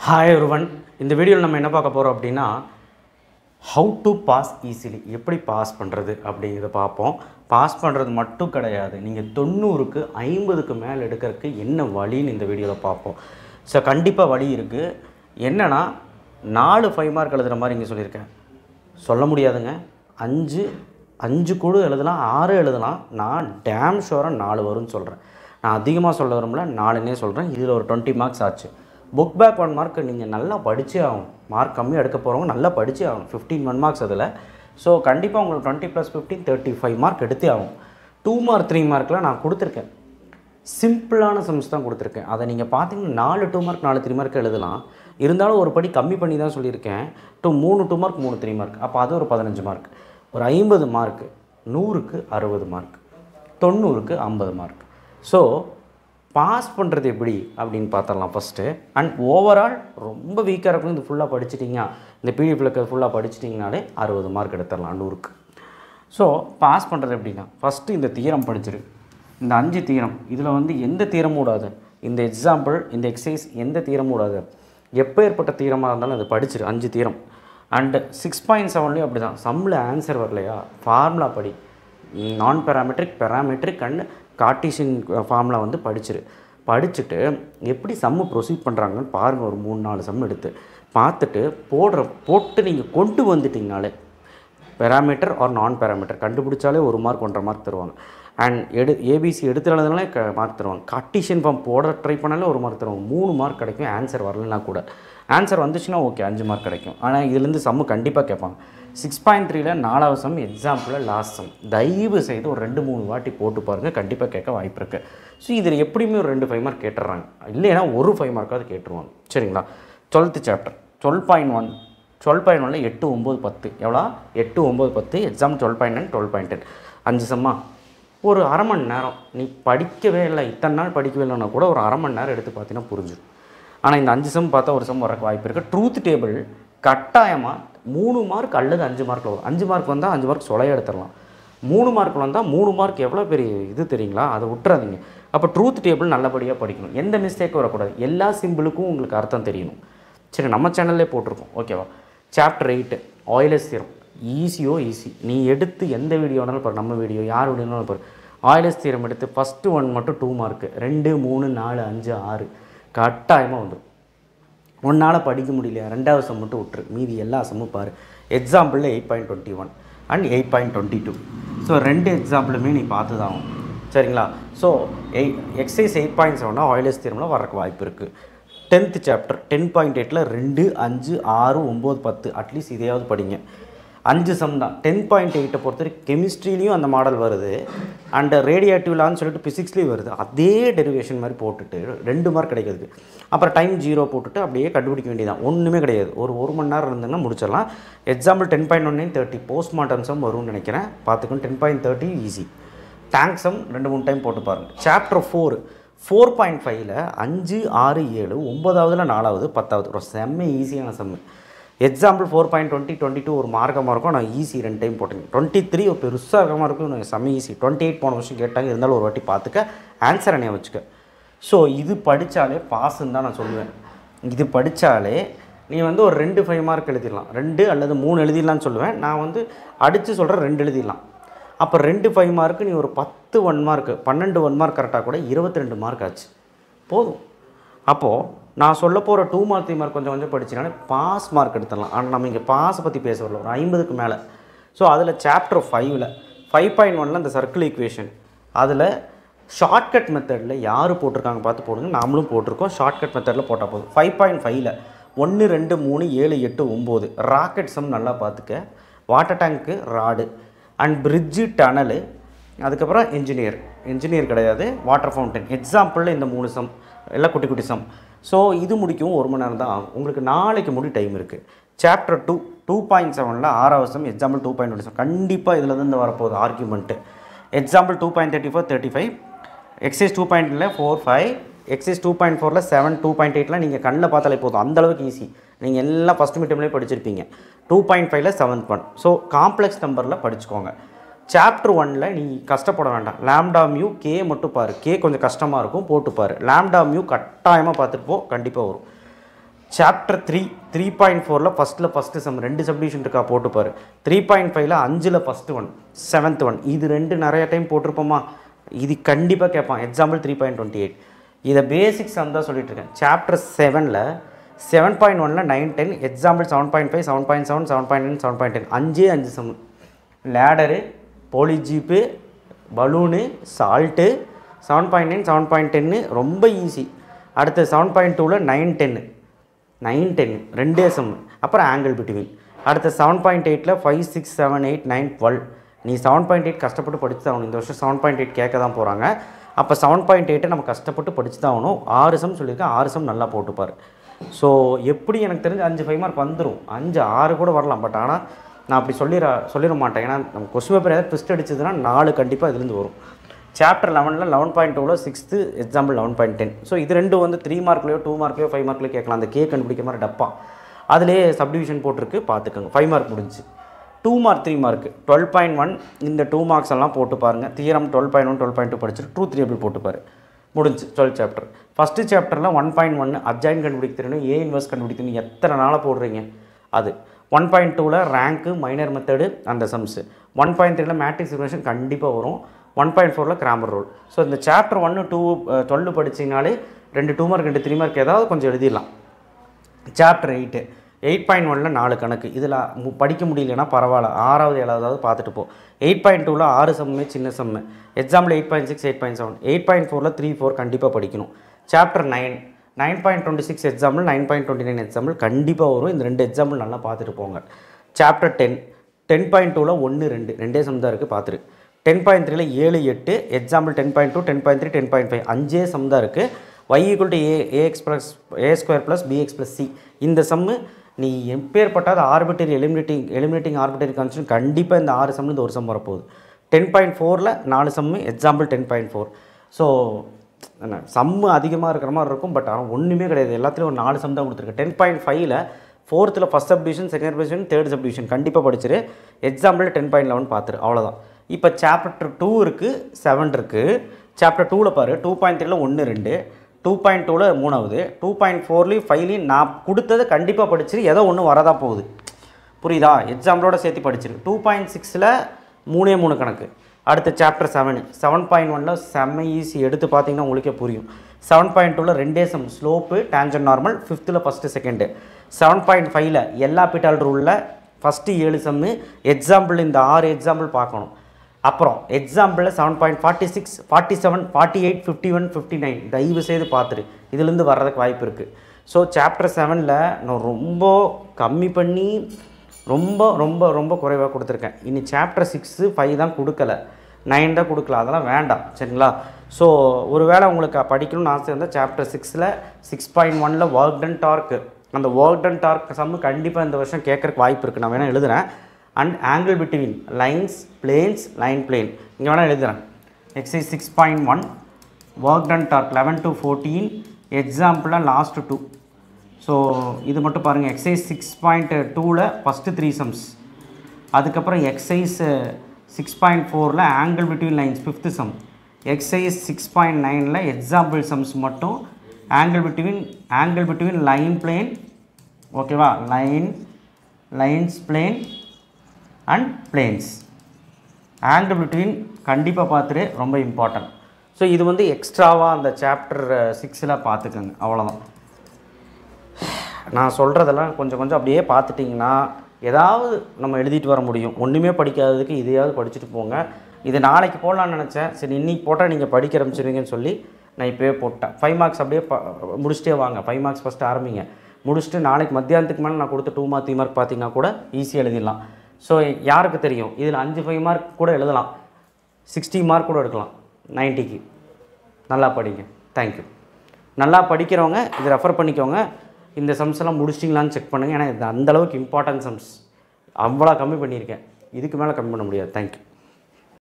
Hi everyone. இந்த வீடியோவில் நம்ம என்ன பார்க்க போகிறோம் அப்படின்னா ஹவு டு பாஸ் ஈஸிலி, எப்படி பாஸ் பண்ணுறது அப்படிங்கிறத பார்ப்போம். பாஸ் பண்ணுறது மட்டும் கிடையாது, நீங்கள் 90க்கு 50க்கு மேலே எடுக்கிறதுக்கு என்ன வழின்னு இந்த வீடியோவில் பார்ப்போம். ஸோ கண்டிப்பாக வழி இருக்குது. என்னென்னா 4 5 மார்க் எழுதுகிற மாதிரி இங்கே சொல்லியிருக்கேன். சொல்ல முடியாதுங்க. 5 கூட எழுதலாம், 6 எழுதலாம். நான் டேம் ஷுவராக 4 வரும்னு சொல்கிறேன். நான் அதிகமாக சொல்ல வரும்ல, 4ன்னே சொல்கிறேன். இதில் ஒரு 20 மார்க்ஸ் ஆச்சு. புக் பேக் 1 மார்க் நீங்கள் நல்லா படித்தே ஆகணும். மார்க் கம்மியாக எடுக்க போகிறவங்க நல்லா படித்தே ஆகணும். 15 1 மார்க்ஸ் அதில். ஸோ கண்டிப்பாக உங்களுக்கு 20 + 15 35 மார்க் எடுத்தே ஆகும். 2 மார்க் 3 மார்க்கில் நான் கொடுத்துருக்கேன். சிம்பிளான சம்ஸ் தான் கொடுத்துருக்கேன். அதை நீங்கள் பார்த்தீங்கன்னா 4 2 மார்க் 4 3 மார்க் எழுதலாம். இருந்தாலும் ஒரு படி கம்மி பண்ணி தான் சொல்லியிருக்கேன். 3 2 மார்க் 3 3 மார்க், அப்போ அது ஒரு 15 மார்க். ஒரு 50 மார்க்கு, 100க்கு 60 மார்க், 90க்கு 50 மார்க். ஸோ பாஸ் பண்ணுறது எப்படி அப்படின்னு பார்த்துடலாம் ஃபஸ்ட்டு. அண்ட் ஓவரால் ரொம்ப வீக்காக இருக்கும். இது ஃபுல்லாக படிச்சிட்டிங்க, இந்த பிடிஎஃப்ல இருக்கிறது ஃபுல்லாக படிச்சிட்டிங்கனாலே 60 மார்க் எடுத்துடலாம் 100க்கு. ஸோ பாஸ் பண்ணுறது எப்படின்னா, ஃபஸ்ட்டு இந்த தியரம் படிச்சிரு. இந்த 5 தியரம், இதில் எந்த தியரமும் விடாது. இந்த எக்ஸாம்பிள், இந்த எக்ஸசைஸ் எந்த தியரமும் விடாது. எப்போ ஏற்பட்ட தியரமாக இருந்தாலும் அது படிச்சிரு. 5 தியரம். அண்டு 6.7லேயும் அப்படி தான். சம்மில் ஆன்சர் வரலையா, ஃபார்முலா படி. நான் parametric, parametric and Cartesian formula படிச்சுட்டு எப்படி சம்மு ப்ரொசீட் பண்ணுறாங்கன்னு பாருங்கள். ஒரு 3-4 சம் எடுத்து பார்த்துட்டு போட்டு நீங்கள் கொண்டு வந்துட்டிங்கனாலே பேராமீட்டர் ஆர் நான் பேராமீட்டர் கண்டுபிடிச்சாலே 1 மார்க் 1.5 மார்க் தருவாங்க. அண்ட் ஏபிசி எடுத்துனாலே மார்க் தருவாங்க. கார்ட்டீசியன் ஃபார்ம் போட ட்ரை பண்ணாலே 1 மார்க் தருவாங்க. 3 மார்க் கிடைக்கும். ஆன்சர் வரலன்னா கூட. ஆன்சர் வந்துச்சுன்னா ஓகே, 5 மார்க் கிடைக்கும். ஆனால் இதுலேருந்து சம்மு கண்டிப்பாக கேட்பாங்க. 6.3ல் 4வது சம் எக்ஸாம்பிளில் லாஸ்ட் சம். தயவு செய்து ஒரு 2-3 வாட்டி போட்டு பாருங்கள், கண்டிப்பாக கேட்க வாய்ப்பு இருக்குது. ஸோ இதில் எப்படியுமே ஒரு 2 5 மார்க் கேட்டுறாங்க, இல்லைன்னா ஒரு 5 மார்க்காவது கேட்டுருவாங்க. சரிங்களா? 12th chapter 12.1. 12.1ல் 8 9 10 எவ்வளோ? 8 9 10. எக்ஸாம் 12.9 12.10. 5 சம்மா. ஒரு அரை மணி நேரம் நீ படிக்கவே இல்லை, இத்தனை நாள் படிக்கவே இல்லைன்னா கூட ஒரு அரை மணி நேரம் எடுத்து பார்த்தீங்கன்னா புரிஞ்சிடும். ஆனால் இந்த 5 சம் பார்த்தா ஒரு சம் வரக்கு வாய்ப்பு இருக்குது. ட்ரூத் டேபிள் கட்டாயமாக 3 மார்க் அல்லது 5 மார்க்கில் வரும். 5 மார்க் வந்தால் 5 மார்க் சொலையாக எடுத்துடலாம். 3 மார்க்கில் வந்தால் 3 மார்க் எவ்வளோ பெரிய இது தெரியுங்களா? அதை விட்டுறாதீங்க. அப்போ ட்ரூத் டேபிள் நல்லபடியாக படிக்கணும். எந்த மிஸ்டேக்கும் வரக்கூடாது. எல்லா சிம்பிளுக்கும் உங்களுக்கு அர்த்தம் தெரியணும். சரி, நம்ம சேனல்லே போட்டிருக்கோம், ஓகேவா? Chapter 8 Euler's theorem. ஈஸி. நீ எடுத்து எந்த வீடியோ வேணாலும் பாரு, நம்ம வீடியோ யார் வீடியோனாலும் பாரு. ஆயிலர்ஸ் தியரம் எடுத்து ஃபஸ்ட்டு 1 மட்டும் 2 மார்க்கு, 2 3 4 5 6 கட்டாயமாக வந்துடும். ஒன்றால் படிக்க முடியல, 2வது சம் மட்டும் விட்டுரு, மீதி எல்லா சம்மும் பாரு. எக்ஸாம்பிளில் 8.21 அண்ட் 8.22. ஸோ 2 எக்ஸாம்பிளுமே நீ பார்த்து தான் ஆகும். சரிங்களா? ஸோ எக்ஸசைஸ் 8.7 ஆயிலர்ஸ் தியரமில் வரக்கு வாய்ப்பு இருக்குது. 10th சாப்டர் 10.8ல் 2 5 6 9 10 அட்லீஸ்ட் இதையாவது படிங்க. 5 சம் தான். 10.8 பொறுத்தவரைக்கும் கெமிஸ்ட்ரிலையும் அந்த மாடல் வருது, அண்ட் ரேடியேட்டிவ் லான்னு சொல்லிட்டு ஃபிசிக்ஸ்லேயும் வருது. அதே டெரிவேஷன் மாதிரி போட்டுட்டு 2 மார்க் கிடைக்கிறதுக்கு அப்புறம் டைம் 0 போட்டுட்டு அப்படியே கண்டுபிடிக்க வேண்டியதான். ஒன்றுமே கிடையாது. ஒரு மணி நேரம் இருந்ததுன்னா முடிச்சிடலாம். எக்ஸாம்பிள் 10.19 30 போஸ்ட்மார்ட்டம் சம் வரும்னு நினைக்கிறேன், பார்த்துக்கணும். 10.30 ஈஸி. டேங்க் சம் 2-3 டைம் போட்டு பாருங்கள். சாப்டர் 4.5ல் 5 6 7 9வதுல 4வது 10வது ஒரு செம்ம ஈஸியான சம்மு. எக்ஸாம்பிள் 4.20 22 ஒரு மார்க்கமாக இருக்கும். நான் ஈஸி 2 டைம் போட்டேங்க. 23 ஒரு பெருசாக இருக்கும், செம்ம ஈஸி. 28 போன வருஷம் கேட்டாங்க, இருந்தாலும் ஒரு வாட்டி பார்த்துக்க, ஆன்சர் என்னைய வச்சுக்க. ஸோ இது படித்தாலே பாஸுன்னு தான் நான் சொல்லுவேன். இது படித்தாலே நீ ஒரு 2 5 மார்க் எழுதிடலாம், 2 அல்லது 3 எழுதிடலான்னு சொல்லுவேன். நான் அடித்து சொல்கிறேன் 2 எழுதிடலாம். அப்போ 2 5 மார்க்கு நீ ஒரு 10 1 மார்க்கு 12 1 மார்க் கரெக்டாக கூட 22 மார்க் ஆச்சு, போதும். அப்போது நான் சொல்ல போகிற 2 மார்க் 3 மார்க் கொஞ்சம் படிச்சினாலே பாஸ் மார்க் எடுத்துடலாம். ஆனால் நம்ம இங்கே பாஸை பற்றி பேச வரல, ஒரு 50க்கு மேலே. ஸோ அதில் சாப்டர் 5ல் 5.1ல் அந்த சர்க்கிள் ஈக்குவேஷன், அதில் ஷார்ட்கட் மெத்தடில் யார் போட்டிருக்காங்க பார்த்து போடுங்க. நாமளும் போட்டிருக்கோம், ஷார்ட்கட் மெத்தடில் போட்டால் போதும். 5.5ல் 1 2 3 7 8 9 ராக்கெட் சம் நல்லா பார்த்துக்க. Water tank, rod and bridge, tunnel, அதுக்கப்புறம் இன்ஜினியர் கிடையாது, வாட்டர் ஃபவுண்டன். எக்ஸாம்பிளில் இந்த 3 சம் எல்லாம் குட்டி குட்டி சம். ஸோ இது முடிக்கவும் 1 மணி நேரம் தான் ஆகும். உங்களுக்கு நாளைக்கு முடி டைம் இருக்குது. சாப்டர் 2.7ல் 6வது சம் எக்ஸாம்பிள் 2.20 சம். கண்டிப்பாக இதில் இருந்து வரப்போகுது ஆர்கியூமெண்ட்டு. எக்ஸாம்பிள் 2.34 35, எக்ஸைஸ் 2.0ல் 4 5, எக்ஸைஸ் 2.4ல் 7 2.8லாம் நீங்கள் கண்ணில் பார்த்தாலே போதும், அந்தளவுக்கு ஈஸி. நீங்கள் எல்லாம் ஃபஸ்ட் மீட்டம்லேயே படிச்சிருப்பீங்க. 2.5ல் 7th 1. ஸோ காம்ப்ளெக்ஸ் நம்பரில் படிச்சுக்கோங்க. சாப்டர் 1ல் நீ கஷ்டப்பட வேண்டாம். லாம்டா மியூ கே மட்டும் பாரு. கே கொஞ்சம் கஷ்டமாக இருக்கும், போட்டு பாரு. லாம்டா மியூ கட்டாயமாக பார்த்துட்டு போ, கண்டிப்பாக வரும். சாப்டர் 3.4ல் ஃபஸ்ட்டு சம் 2 சப்டிவிஷன் இருக்கா போட்டுப்பார். 3.5ல் 5ல் ஃபஸ்ட்டு ஒன் 7th ஒன். இது 2 நிறைய டைம் போட்டிருப்போமா, இது கண்டிப்பாக கேட்பான். எக்ஸாம்பிள் 3.28. இதை பேசிக் சம் தான் சொல்லிட்டு இருக்கேன். சாப்டர் 7ல் 7.1ல் 9, 10. எக்ஸாம்பிள் 7.5, 7.7, 7.9, 7.10. 5 சம். லேடரு, போலிஜீப்பு, பலூனு, சால்ட்டு. 7.9, 7.10 ரொம்ப ஈஸி. அடுத்து 7.2ல் 9, 10 2 சம். அப்புறம் ஆங்கிள் பிட்வீன். அடுத்த 7.8ல் 5, 6, 7, 8, 9, 12. நீ 7.8 கஷ்டப்பட்டு படிச்சு தான் ஆகணும். இந்த வருஷம் 7.8 கேட்க தான் போகிறாங்க. அப்போ 7.8 நம்ம கஷ்டப்பட்டு படிச்சு தான் ஆகணும். 6 சம் சொல்லியிருக்கேன். 6 சம் நல்லா போட்டுப்பார். ஸோ எப்படி எனக்கு தெரிஞ்சு 5 5 மார்க் வந்துடும், 5 6 கூட வரலாம். பட் ஆனால் நான் அப்படி சொல்லிட மாட்டேன். ஏன்னா நம்ம கொஸ்டின் பேப்பர் ஏதாவது ட்விஸ்ட் அடிச்சதுன்னா 4 கண்டிப்பாக இதுலேருந்து வரும். சாப்டர் 11ல் 11.2ல் 6th எக்ஸாம்பிள் 11.10. ஸோ இது 2 வந்து 3 மார்க்லையோ 2 மார்க்லையோ 5 மார்க்லையோ கேட்கலாம். அந்த கே கண்டுபிடிக்கிற மாதிரி டப்பா அதிலே சப்டிவிஷன் போட்டிருக்கு, பார்த்துக்கோங்க. 5 மார்க் முடிஞ்சு. 2 மார்க் 3 மார்க் 12.1. இந்த 2 மார்க்ஸ் எல்லாம் போட்டு பாருங்கள். தியரம் 12.1 12.2 படிச்சுட்டு ட்ரூத் டேபிள் போட்டுப்பார். முடிஞ்சு 12 சாப்டர். ஃபஸ்ட்டு சாப்டரில் 1.1 அட்ஜாயின் கண்டுபிடிக்க தெரியணும், ஏ இன்வெர்ஸ் கண்டுபிடிக்க தெரியணும். எத்தனை நாளாக போடுறீங்க அது. 1.2ல் ரேங்க்கு, மைனர் மெத்தடு அந்த சம்ஸு. 1.3ல் மேட்ரிக்ஸ் ஈக்குவேஷன் கண்டிப்பாக வரும். 1.4ல் கிராமர் ரூல். ஸோ இந்த சாப்டர் 1, 2, 12 படிச்சிங்கனாலே 2 2 மார்க் 2 3 மார்க் ஏதாவது கொஞ்சம் எழுதிடலாம். சாப்டர் 8.1ல் 4 கணக்கு. இதில் படிக்க முடியலன்னா பரவாயில்ல, 6வது 7வது பார்த்துட்டு போ. 8.2ல் 6 சம்மே சின்ன சம்மு. எக்ஸாம்பிள் 8.6, 8.7. 8.4ல் 3, 4 கண்டிப்பாக படிக்கணும். சாப்டர் 9.26 எக்ஸாம்பிள், 9.29 எக்ஸாம்பிள் கண்டிப்பாக வரும். இந்த 2 எக்ஸாம்பிள் நல்லா பார்த்துட்டு போங்க. சாப்டர் 10.2ல் 1, 2 சம் தான் இருக்குது, பார்த்துரு. 10.3ல் 7, 8 எக்ஸாம்பிள் 10.2, 10.3, 10.5 5 சம் தான் இருக்குது. y = ax + a² + bx + c. இந்த சம்மு நீ எப்பேற்பட்டாத ஆர்பிட்டரி எலிமினேட்டிங் ஆர்பிட்டரி கான்ஸ்டன்ட் கண்டிப்பாக இந்த 6 சம்மில் இந்த ஒரு சம் வரப்போகுது. 10.4ல் 4 சம்மு எக்ஸாம்பிள் 10.4. ஸோ சம்மு அதிகமாக இருக்கிற மாதிரி இருக்கும். பட் ஆனால் ஒன்றுமே கிடையாது, எல்லாத்துலேயும் ஒரு 4 சம் தான் கொடுத்துருக்கு. 10.5ல் 4th first subdivision, second subdivision, third subdivision கண்டிப்பாக படிச்சிரு. எக்ஸாம்பிள் 10.11 பார்த்துரு, அவ்வளோதான். இப்போ சாப்டர் 2 இருக்குது, 7 இருக்குது. சாப்டர் 2ல் பாரு, 2.3ல் 1, 2, 2.2ல் 3வது, 2.4லையும் 5லையும் நான் கொடுத்ததை கண்டிப்பாக படிச்சிரு. ஏதோ ஒன்று வரதா போகுது, புரியுதா? எக்ஸாம்பிளோட சேர்த்து படிச்சிரு. 2.6ல் 3 கணக்கு. அடுத்த சாப்டர் 7.1ல் செம்ம ஈஸி, எடுத்து பார்த்தீங்கன்னா உங்களுக்கே புரியும். 7.2ல் 2 sum, slope, tangent normal. 5th first second. 7.5ல் எல்லா பிட்டால் ரூலில் ஃபஸ்ட்டு 7 சம்மு. எக்ஸாம்பிள் இந்த 6 எக்ஸாம்பிள் பார்க்கணும். அப்புறம் எக்ஸாம்பிளில் 7.46, 47, 48, 51, 59 தயவு செய்து பார்த்துரு. இதுலேருந்து வர்றதுக்கு வாய்ப்பு இருக்குது. ஸோ சாப்டர் 7ல் நான் ரொம்ப கம்மி பண்ணி ரொம்ப ரொம்ப ரொம்ப குறைவாக கொடுத்துருக்கேன். இனி சாப்டர் 6, 5 தான் கொடுக்கல, 9 தான் கொடுக்கல. அதெல்லாம் வேண்டாம், சரிங்களா? ஸோ ஒரு வேளை உங்களுக்கு படிக்கணும்னு ஆசை இருந்தால் சாப்டர் 6ல் 6.1ல் ஒர்க் டன் டார்க், அந்த ஒர்க் டன் டார்க் சம்மு கண்டிப்பாக இந்த வருஷம் கேட்குறக்கு வாய்ப்பு இருக்குது. நான் வேணால் எழுதுகிறேன். And angle between lines, planes, line plane இங்கே வேணால் எழுதுகிறேன். Exercise 6.1 work done torque 11 to 14 எக்ஸாம்பிளாக லாஸ்ட் 2. ஸோ இது மட்டும் பாருங்கள். எக்ஸைஸ் 6.2ல் ஃபஸ்ட்டு 3 சம்ஸ். அதுக்கப்புறம் எக்ஸைஸ் 6.4ல் angle between lines 5th sum. Exercise 6.9ல் எக்ஸாம்பிள் சம்ஸ் மட்டும். ஆங்கிள் பிட்வீன் லைன் பிளேன், ஓகேவா? Lines plane and planes. Angle between கண்டிப்பாக பார்த்துட்டு ரொம்ப இம்பார்ட்டன்ட். ஸோ இது வந்து எக்ஸ்ட்ராவாக அந்த சாப்டர் 6ல் பார்த்துக்கோங்க, அவ்வளோதான். நான் சொல்கிறதெல்லாம் கொஞ்சம் அப்படியே பார்த்துட்டிங்கன்னா ஏதாவது நம்ம எழுதிட்டு வர முடியும். ஒன்றுமே படிக்காததுக்கு இதையாவது படிச்சுட்டு போங்க. இது நாளைக்கு போடலான்னு நினச்சேன், சரி இன்றைக்கி போட்டால் நீங்கள் படிக்க ஆரம்பிச்சிருவீங்கன்னு சொல்லி நான் இப்போயே போட்டேன். 5 மார்க்ஸ் அப்படியே முடிச்சுட்டே வாங்க. 5 மார்க்ஸ் ஃபஸ்ட்டு ஆரம்பிங்க, முடிச்சுட்டு நாளைக்கு மத்தியானத்துக்கு மேலே நான் கொடுத்த 2 மார்க் 3 மார்க் பார்த்தீங்கன்னா கூட ஈஸியாக எழுதிடலாம். ஸோ யாருக்கு தெரியும், இதில் 5 5 மார்க் கூட எழுதலாம், 60 மார்க் கூட எடுக்கலாம் 90க்கு. நல்லா படிங்க. தேங்க்யூ. நல்லா படிக்கிறவங்க இதை ரெஃபர் பண்ணிக்கோங்க. இந்த சம்ஸ் எல்லாம் முடிச்சிட்டிங்களான்னு செக் பண்ணுங்கள். ஏன்னா இது அந்தளவுக்கு இம்பார்ட்டன்ட் சம்ஸ். அவ்வளோ கம்மி பண்ணியிருக்கேன், இதுக்கு மேலே கம்மி பண்ண முடியாது. தேங்க்யூ.